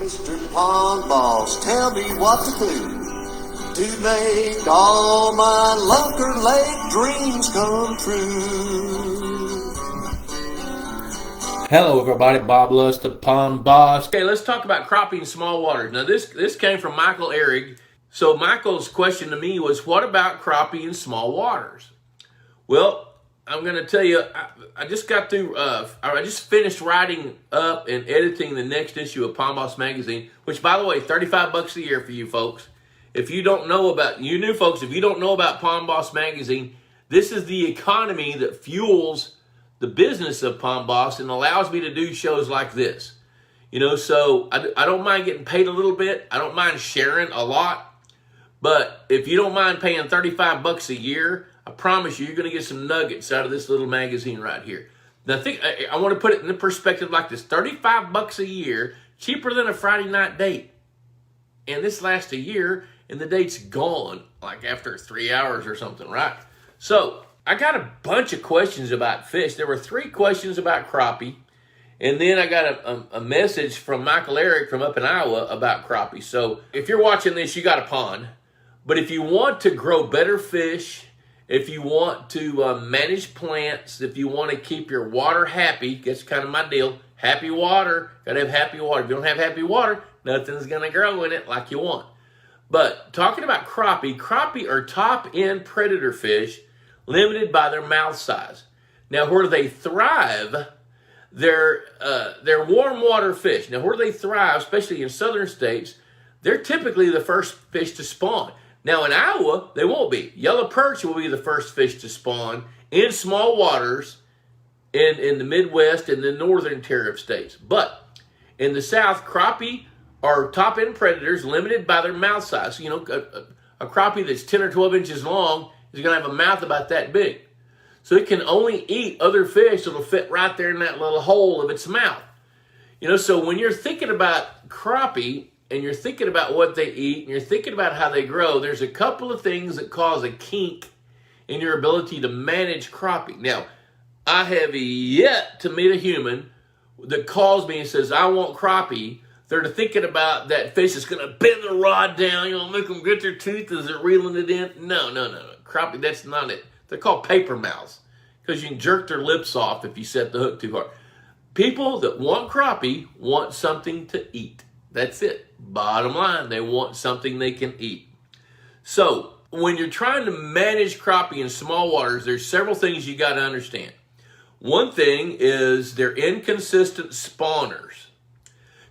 Mr. Pond Boss, tell me what to do to make all my Lunker Lake dreams come true. Hello everybody, Bob Lust, the Pond Boss. Okay, let's talk about crappie in small waters. Now this came from Michael Ehrig. So Michael's question to me was, what about crappie in small waters? Well, I'm going to tell you, I just got through, I just finished writing up and editing the next issue of Pond Boss Magazine, which, by the way, $35 a year for you folks. If you don't know about, you new folks, if you don't know about Pond Boss Magazine, this is the economy that fuels the business of Pond Boss and allows me to do shows like this. You know, so I don't mind getting paid a little bit. I don't mind sharing a lot. But if you don't mind paying $35 a year, I promise you, you're going to get some nuggets out of this little magazine right here. Now, I want to put it in perspective like this. $35 a year, cheaper than a Friday night date. And this lasts a year, and the date's gone, like after 3 hours or something, right? So, I got a bunch of questions about fish. There were 3 questions about crappie. And then I got a message from Michael Ehrig from up in Iowa about crappie. So, if you're watching this, you got a pond. But if you want to grow better fish, if you want to manage plants, if you want to keep your water happy, that's kind of my deal. Happy water, got to have happy water. If you don't have happy water, nothing's going to grow in it like you want. But talking about crappie are top-end predator fish limited by their mouth size. Now, where they thrive, they're warm water fish. Now, where they thrive, especially in southern states, they're typically the first fish to spawn. Now, in Iowa, they won't be. Yellow perch will be the first fish to spawn in small waters in the Midwest and the northern tier of states. But in the South, crappie are top-end predators limited by their mouth size. You know, a crappie that's 10 or 12 inches long is going to have a mouth about that big. So it can only eat other fish that'll fit right there in that little hole of its mouth. You know, so when you're thinking about crappie, and you're thinking about what they eat, and you're thinking about how they grow, there's a couple of things that cause a kink in your ability to manage crappie. Now, I have yet to meet a human that calls me and says, I want crappie. They're thinking about that fish is going to bend the rod down, you know, make them grit their teeth as they're reeling it in. No. Crappie, that's not it. They're called paper mouths because you can jerk their lips off if you set the hook too hard. People that want crappie want something to eat. That's it. Bottom line, they want something they can eat. So, when you're trying to manage crappie in small waters, there's several things you got to understand. One thing is they're inconsistent spawners,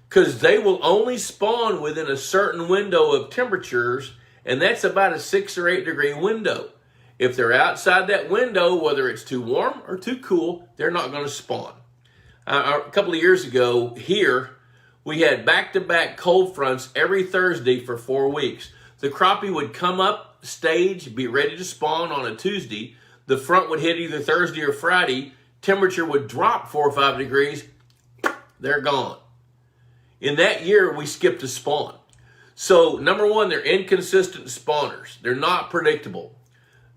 because they will only spawn within a certain window of temperatures, and that's about a 6 or 8 degree window. If they're outside that window, whether it's too warm or too cool, they're not going to spawn. A couple of years ago here, we had back-to-back cold fronts every Thursday for 4 weeks. The crappie would come up, stage, be ready to spawn on a Tuesday. The front would hit either Thursday or Friday. Temperature would drop 4 or 5 degrees. They're gone. In that year, we skipped a spawn. So, number one, they're inconsistent spawners. They're not predictable.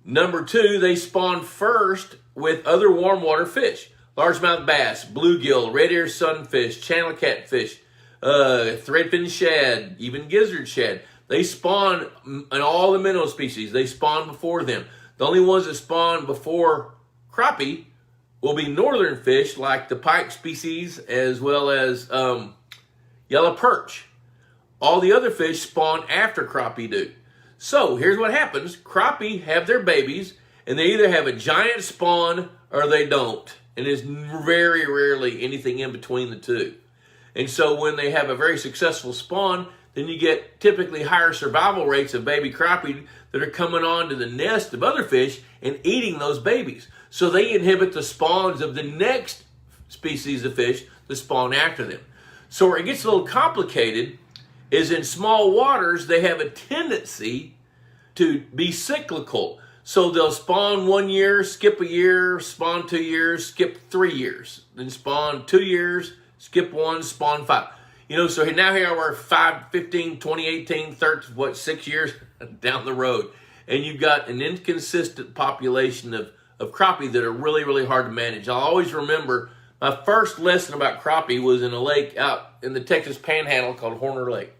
Number two, they spawn first with other warm water fish. Largemouth bass, bluegill, red-eared sunfish, channel catfish, threadfin shad, even gizzard shad. They spawn in all the minnow species. They spawn before them. The only ones that spawn before crappie will be northern fish like the pike species as well as yellow perch. All the other fish spawn after crappie do. So here's what happens. Crappie have their babies and they either have a giant spawn or they don't. And there's very rarely anything in between the two. And so when they have a very successful spawn, then you get typically higher survival rates of baby crappie that are coming onto the nest of other fish and eating those babies. So they inhibit the spawns of the next species of fish that spawn after them. So where it gets a little complicated is in small waters, they have a tendency to be cyclical. So they'll spawn 1 year, skip a year, spawn 2 years, skip 3 years. Then spawn 2 years, skip 1, spawn 5. You know, so now here we're 5, 15, 2018, 30, 6 years down the road. And you've got an inconsistent population of crappie that are really, really hard to manage. I'll always remember My first lesson about crappie was in a lake out in the Texas Panhandle called Horner Lake.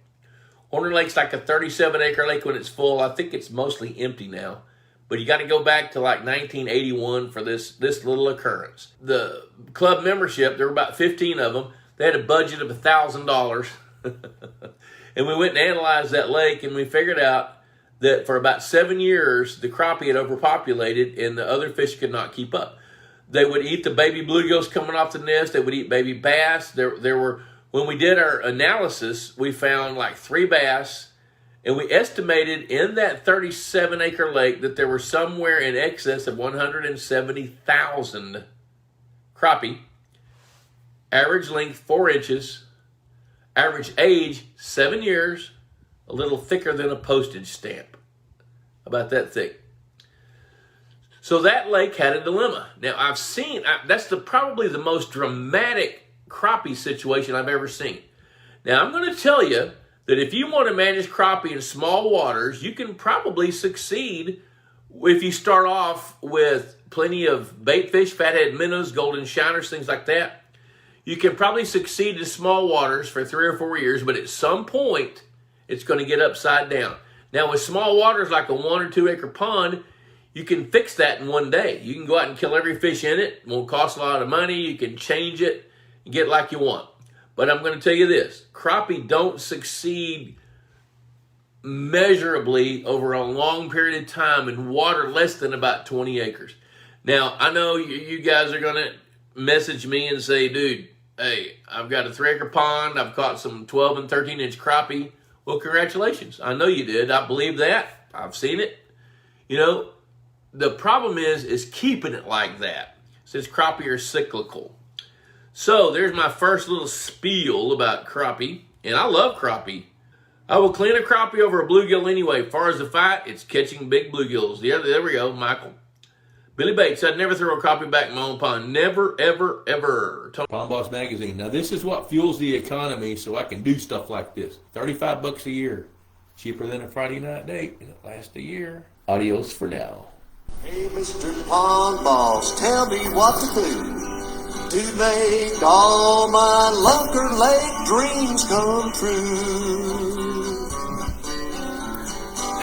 Horner Lake's like a 37-acre lake when it's full. I think it's mostly empty now. But you got to go back to like 1981 for this little occurrence. The club membership, there were about 15 of them. They had a budget of $1,000. And we went and analyzed that lake, and we figured out that for about 7 years, the crappie had overpopulated and the other fish could not keep up. They would eat the baby bluegills coming off the nest. They would eat baby bass. There were, when we did our analysis, we found like 3 bass, and we estimated in that 37-acre lake that there were somewhere in excess of 170,000 crappie. Average length 4 inches. Average age 7 years. A little thicker than a postage stamp. About that thick. So that lake had a dilemma. Now I've seen, that's probably the most dramatic crappie situation I've ever seen. Now I'm going to tell you that if you want to manage crappie in small waters, you can probably succeed if you start off with plenty of bait fish, fathead minnows, golden shiners, things like that. You can probably succeed in small waters for 3 or 4 years, but at some point, it's going to get upside down. Now, with small waters like a 1 or 2 acre pond, you can fix that in one day. You can go out and kill every fish in it. It won't cost a lot of money. You can change it and get it like you want. But I'm going to tell you this. Crappie don't succeed measurably over a long period of time in water less than about 20 acres. Now, I know you guys are going to message me and say, dude, hey, I've got a 3 acre pond. I've caught some 12 and 13 inch crappie. Well, congratulations. I know you did. I believe that. I've seen it. You know, the problem is keeping it like that, since crappie are cyclical. So there's my first little spiel about crappie, and I love crappie. I will clean a crappie over a bluegill anyway. As far as the fight, it's catching big bluegills. Yeah, there we go, Michael. Billy Bates, I'd never throw a crappie back in my own pond. Never, ever, ever. Pond Boss Magazine. Now, this is what fuels the economy, so I can do stuff like this. $35 a year. Cheaper than a Friday night date, and it lasts a year. Adios for now. Hey, Mr. Pond Boss, tell me what to do to make all my Lunker Lake dreams come true.